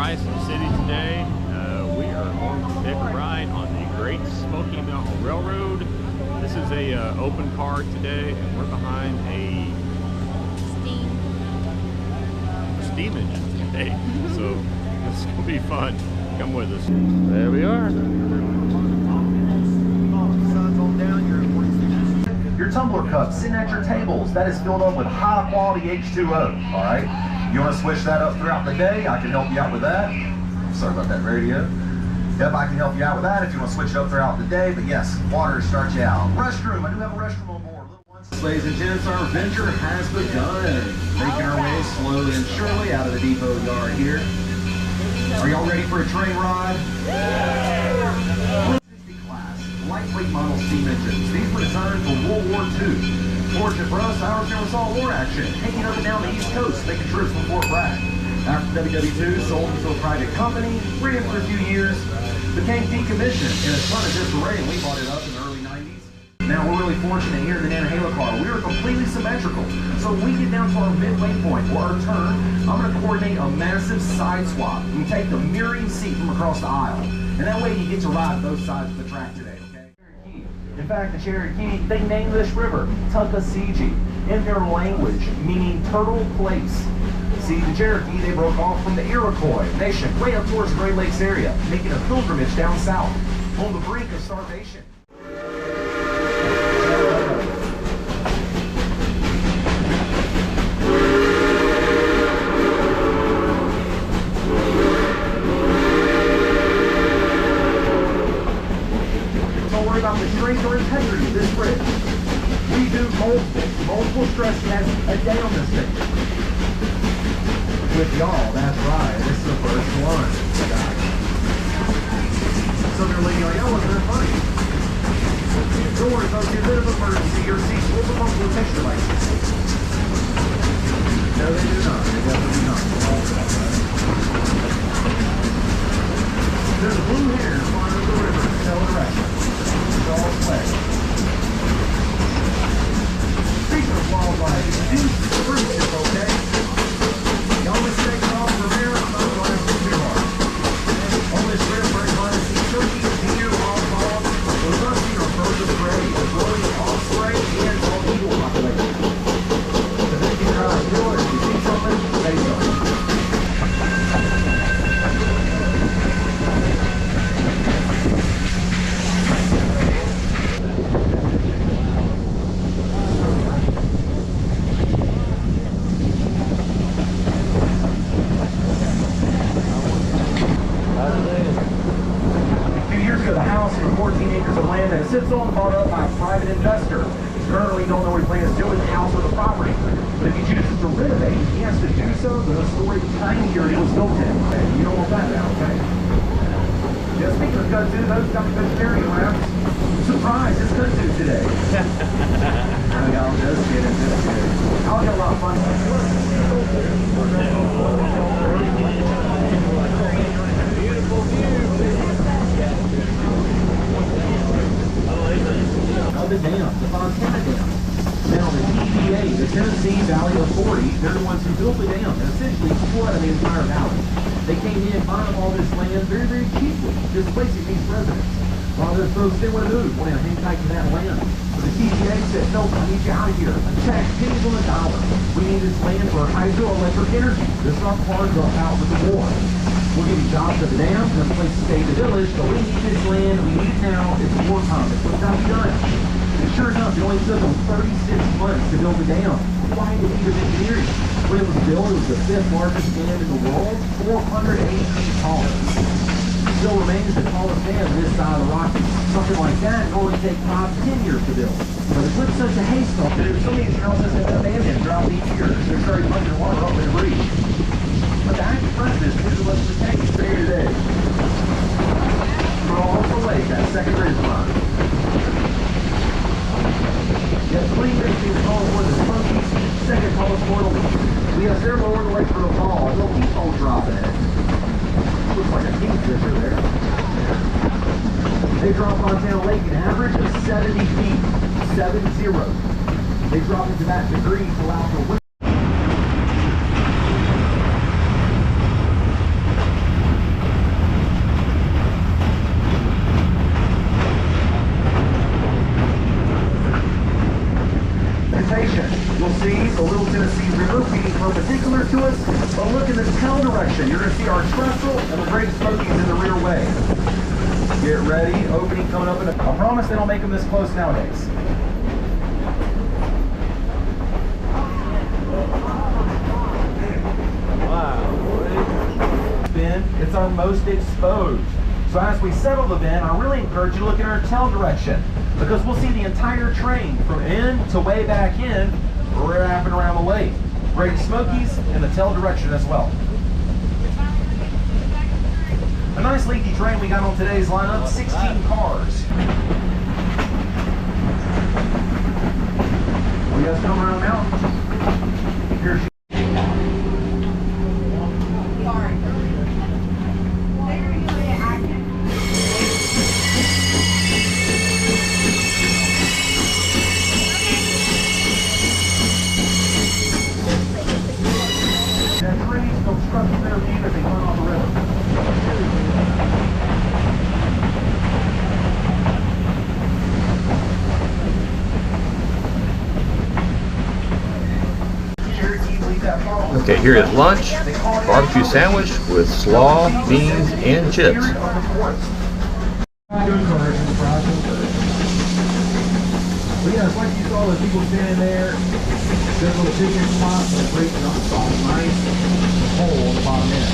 Bryson City today. We are going to take a ride on the Great Smoky Mountain Railroad. This is a open car today, and we're behind a steam engine today. So this is going to be fun. Come with us. There we are. Your tumbler cups sitting at your tables, that is filled up with high quality H2O, all right? You want to switch that up throughout the day, I can help you out with that. Sorry about that radio. Yep, I can help you out with that if you want to switch it up throughout the day, but yes, water to start you out. Restroom, I do have a restroom on board. Ladies and gents, our adventure has begun. Making our way slowly and surely out of the depot yard here. Are y'all ready for a train ride? Yeah! Lightweight model steam engines. These were designed for World War II. Fortunate for us, ours never saw war action, hanging up and down the East Coast, making trips from Fort Bragg. After WW2 sold to a private company, ran for a few years, became decommissioned in a ton of disarray, and we bought it up in the early 90s. Now we're really fortunate here in the Nantahala car. We are completely symmetrical. So when we get down to our midway point, or our turn, I'm going to coordinate a massive side swap. You take the mirroring seat from across the aisle, and that way you get to ride both sides of the track today. In fact, the Cherokee, they named this river Tuckasegee, in their language, meaning turtle place. See, the Cherokee, they broke off from the Iroquois nation way up towards the Great Lakes area, making a pilgrimage down south, on the brink of starvation. About the strength or integrity of this bridge. We do multiple stress tests a day on this thing. With y'all, that's right. This is the first one. Southern Lady, are y'all looking funny? Don't worry, folks, in a bit of emergency, your seats will become flotation devices. No, they do not. They definitely do not. There's a blue hair flying over the river in no direction. All play. Speaking of wildlife, do cruise ship, okay? Y'all mistake off from there, I'm not going to have too hard. On this river, we're going to see turkeys, deer, wild hogs, we're going to see our birds of prey, a growing osprey, and all eagle population. So then keep your eyes peeled. If you see something, say something. Sits on, bought up by a private investor. Currently don't know what he plans to do with the house or the property. But if he chooses to renovate, he has to do so the historic time period it was built in. You don't want that now, okay? Yeah, speaking of kudzu, those got the vegetarian wraps. Surprise, it's kudzu today. I'm just kidding, just kidding. I'll get a lot of fun. Beautiful view. Of the dam, the Fontana Dam. Now the TVA, the Tennessee Valley Authority, they're the ones who built the dam and essentially flooded the entire valley. They came in, bought up all this land very, very cheaply, displacing these residents. While those folks didn't want to move, wanted to hang tight to that land. But the TVA said, no, I need you out of here. Check, pennies on the dollar. We need this land for hydroelectric energy. This is our part of out with the war. We'll give you jobs at the dam, and a place to stay in the village, but we need this land, we need it now, it's wartime, it's what's got to be done. And sure enough, it only took them 36 months to build the dam. Why the need of engineering? When it was built, it was the 5th largest dam in the world, 480 feet tall. It still remains the tallest dam this side of the Rockies. Something like that would only take 5-10 years to build. But it put such a haste on it. Some of these houses have been abandoned throughout the years. They're starting pumping water up in the reach. But the active president is what's protected day to day. From off the lake, that second ridge line. Yes, Clean Basically is calling for the Smoky's second tallest portal. We have several over the lake for the fall. They'll keep on dropping it. Looks like a kingfisher there. They drop Fontana Lake an average of 70 feet. 7-0. They drop into that degree to allow for wind. see the Little Tennessee River feeding perpendicular to us, but look in the tail direction. You're going to see our trestle and the Great Smokies in the rear way. Get ready, opening coming up in a... I promise they don't make them this close nowadays. Wow. Fin, it's our most exposed. So as we settle the bin, I really encourage you to look in our tail direction, because we'll see the entire train from in to way back in, wrapping around the lake. Great Smokies in the tail direction as well. A nice leaky train we got on today's lineup, 16 cars. We guys come around now. Here's Okay, here at lunch, barbecue sandwich with slaw, beans, and chips. But yeah, it's like you saw the people standing there, good little picnic spot, and a great dump spot, nice hole on the bottom end.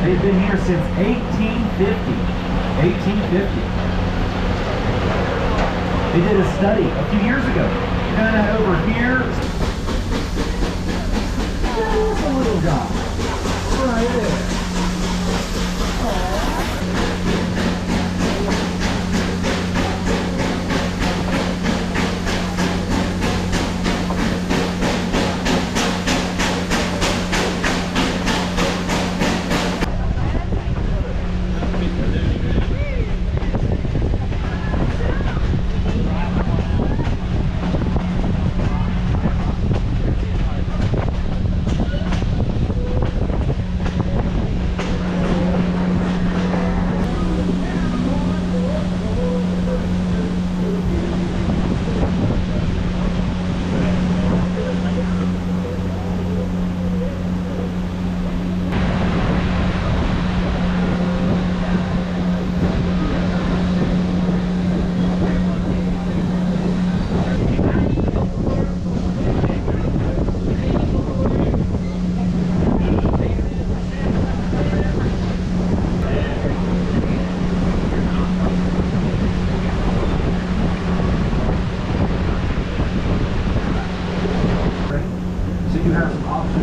They've been here since 1850. 1850. They did a study a few years ago. Kind of over here. There's a little guy. Right there.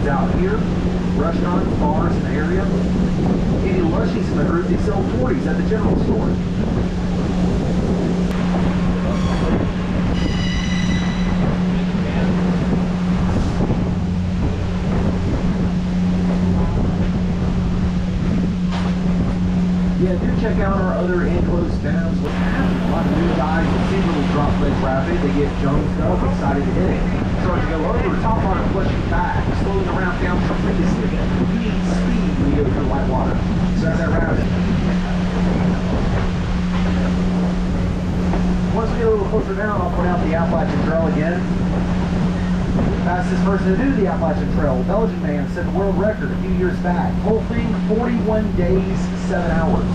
Out here, restaurants, bars in the area. Any Lushies in the group, they sell 40s at the general store. Yeah, do check out our other enclosed dams. A lot of new guys that see little drop leg rapid, they get jumped up, excited to hit it. Start to go over, top on it, flushing back, slowing around down tremendously. You need speed when you go through white water. So that's that rapid. Once we get a little closer down, I'll point out the Appalachian Trail again. Fastest person to do the Appalachian Trail, a Belgian man, set the world record a few years back. Whole thing, 41 days, 7 hours.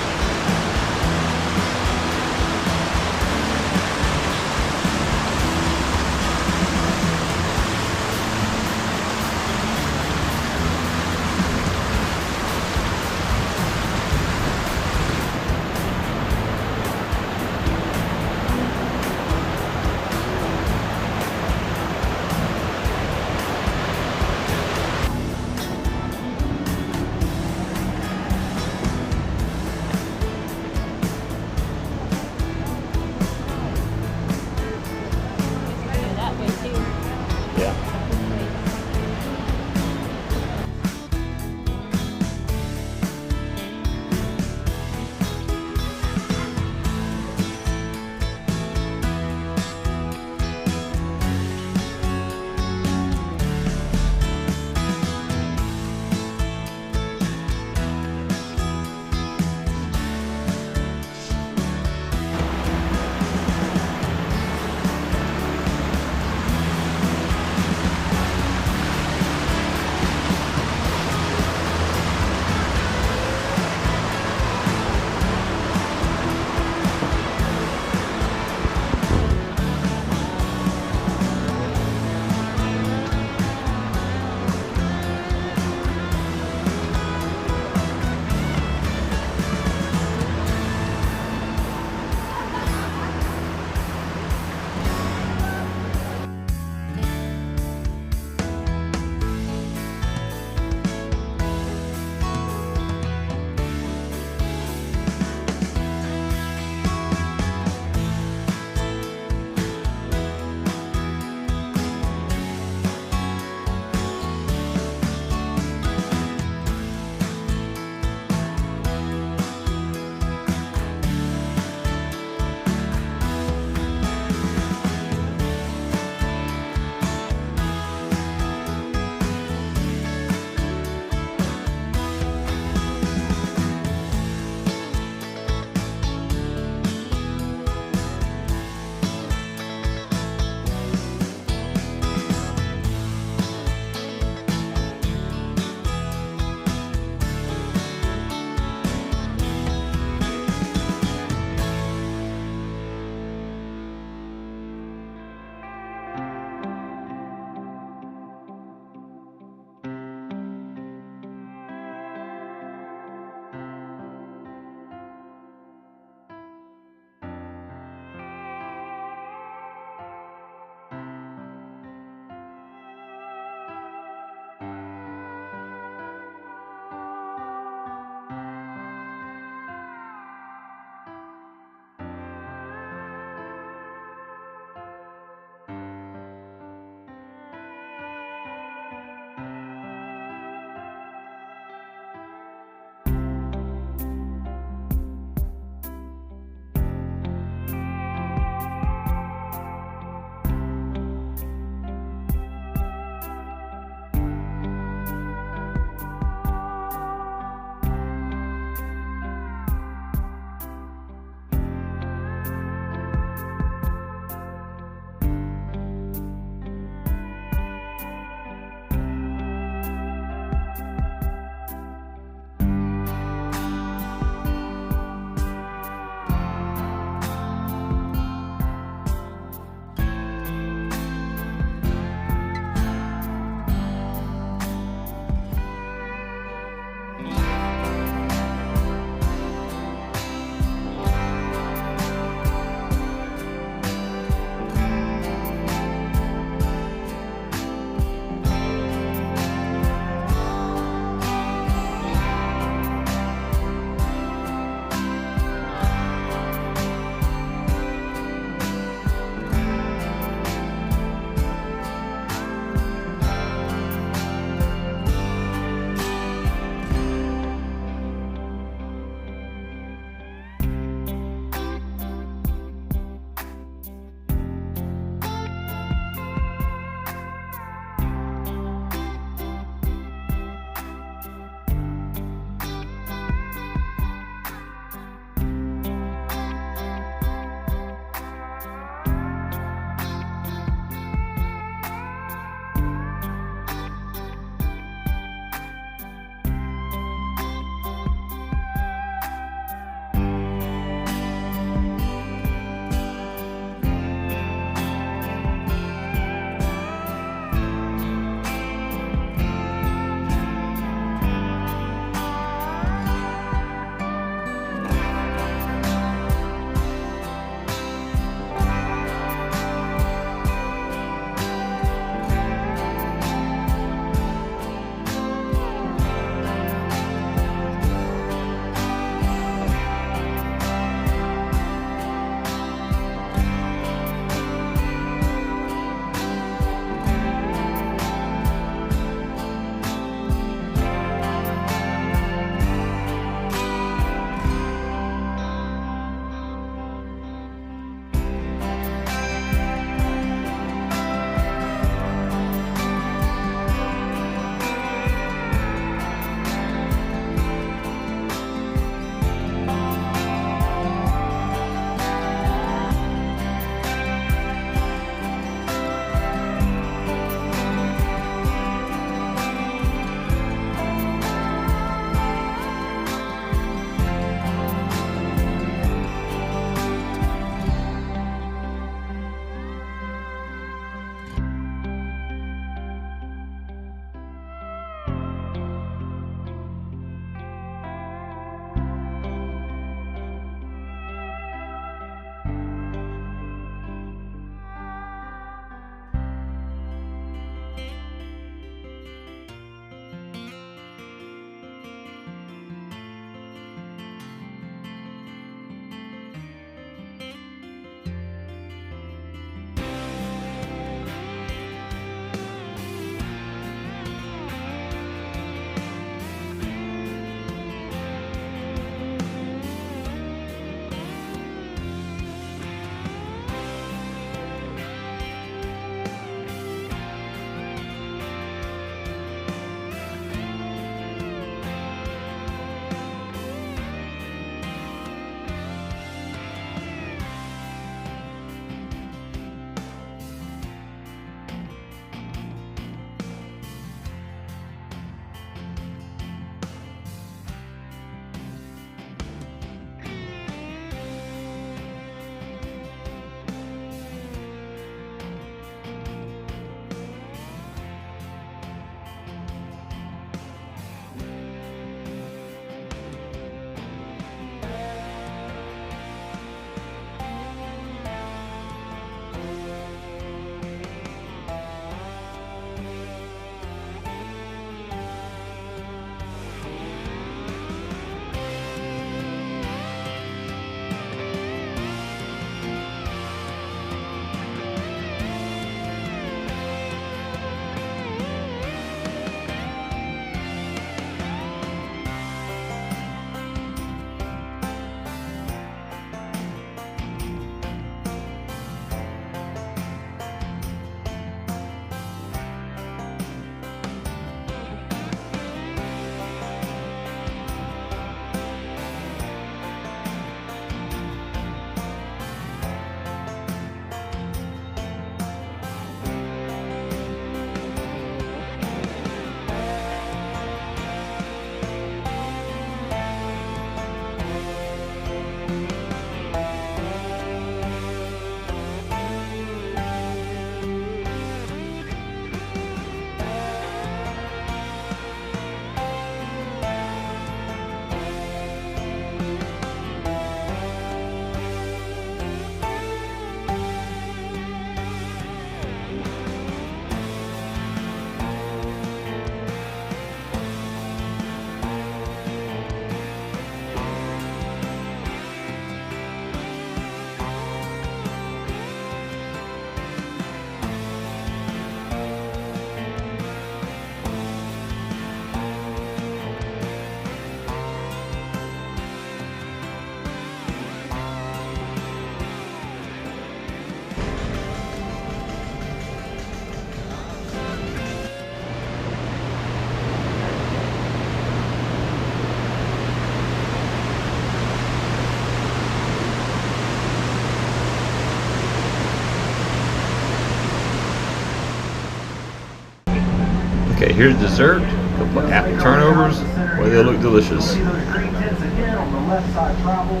Okay, here's dessert. Couple of apple turnovers. Boy, they look delicious. See those green tents again on the left side travel.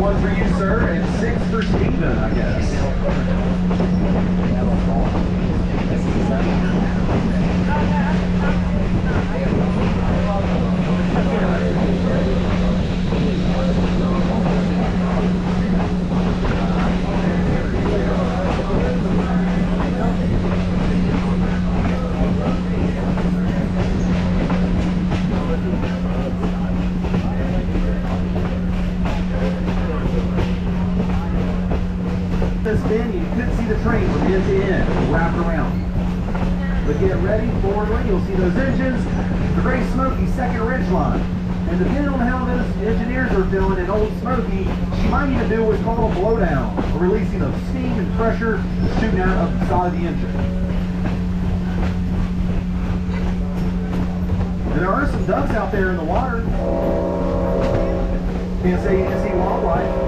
One for you, sir, and 6 for Steven, I guess. This bend, you couldn't see the train from end to end, wrapped around. But get ready, forwardly, you'll see those engines, the Great Smoky second ridge line. And depending on how those engineers are feeling in Old Smoky, she might even do what's called a blowdown, or releasing of steam and pressure shooting out of the side of the engine. And there are some ducks out there in the water. Can't say you can see wildlife.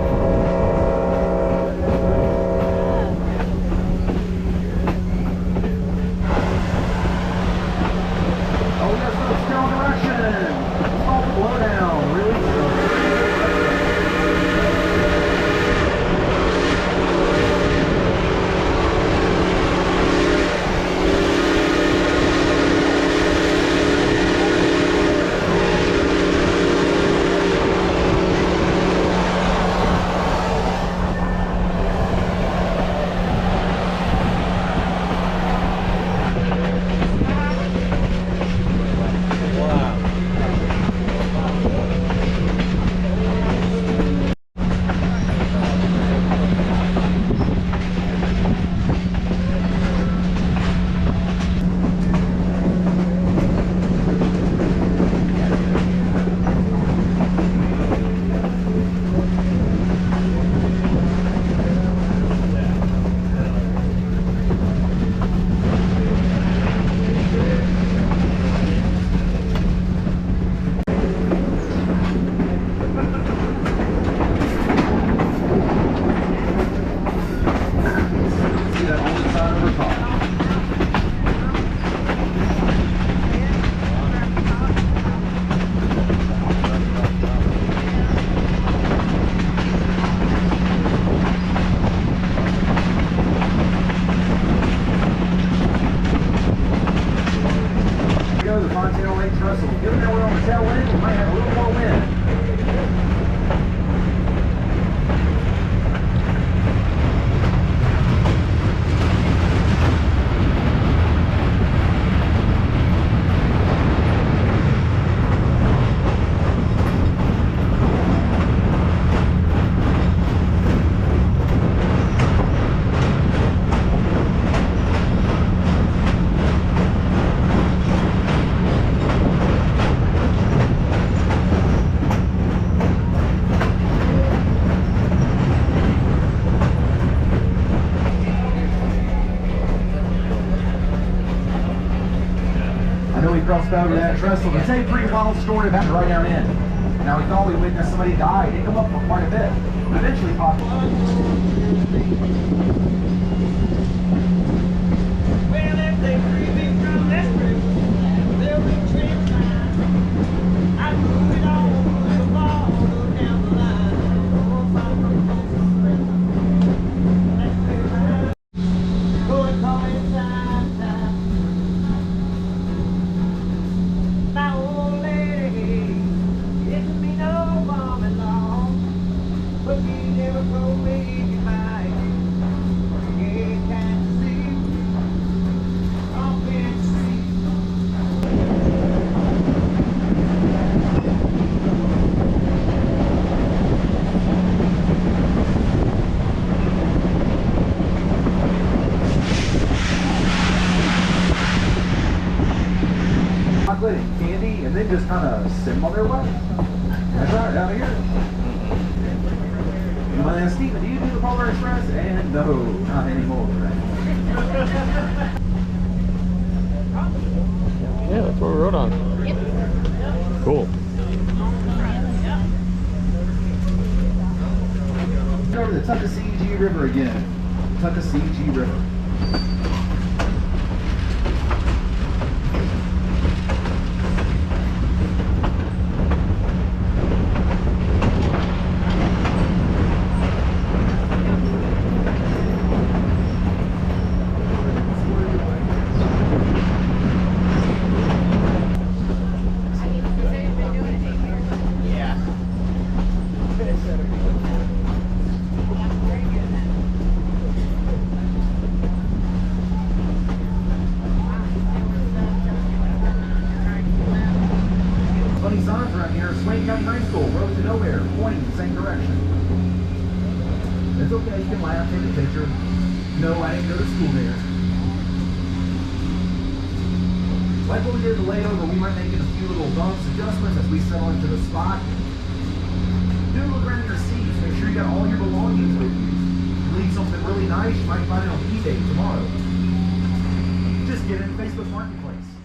The Fontana Lake Trestle. Given that we're on the tail end, we might have a little more wind. Crossed over that trestle. It's a pretty wild story about it right down in. Now, we thought we witnessed somebody die. It didn't come up for quite a bit. But eventually popped up. Well, if they free me from this river, they'll be trans line. I'm moving on the ball, go down the line. Oh, I'm go and call inside time. My old lady, isn't me no bomb at all, but you never told me goodbye. You can't see, I can't see. and just kind of sit while they're wet. That's right, out of here. You might ask Steven, do you do the Polar Express? And no, not anymore. Yeah, that's what we rode on. Cool. Over the Tuckasegee River again. Tuckasegee River. Funny signs around here. Smoky Mountain High School, road to nowhere, pointing in the same direction. It's okay, you can laugh, take a picture. No, I didn't go to school there. Like what we did the layover, we might make it a few little bumps, adjustments as we settle into the spot. Do look around your seats, make sure you got all your belongings with you. If you leave something really nice, you might find it on eBay tomorrow. Just get it in Facebook Marketplace.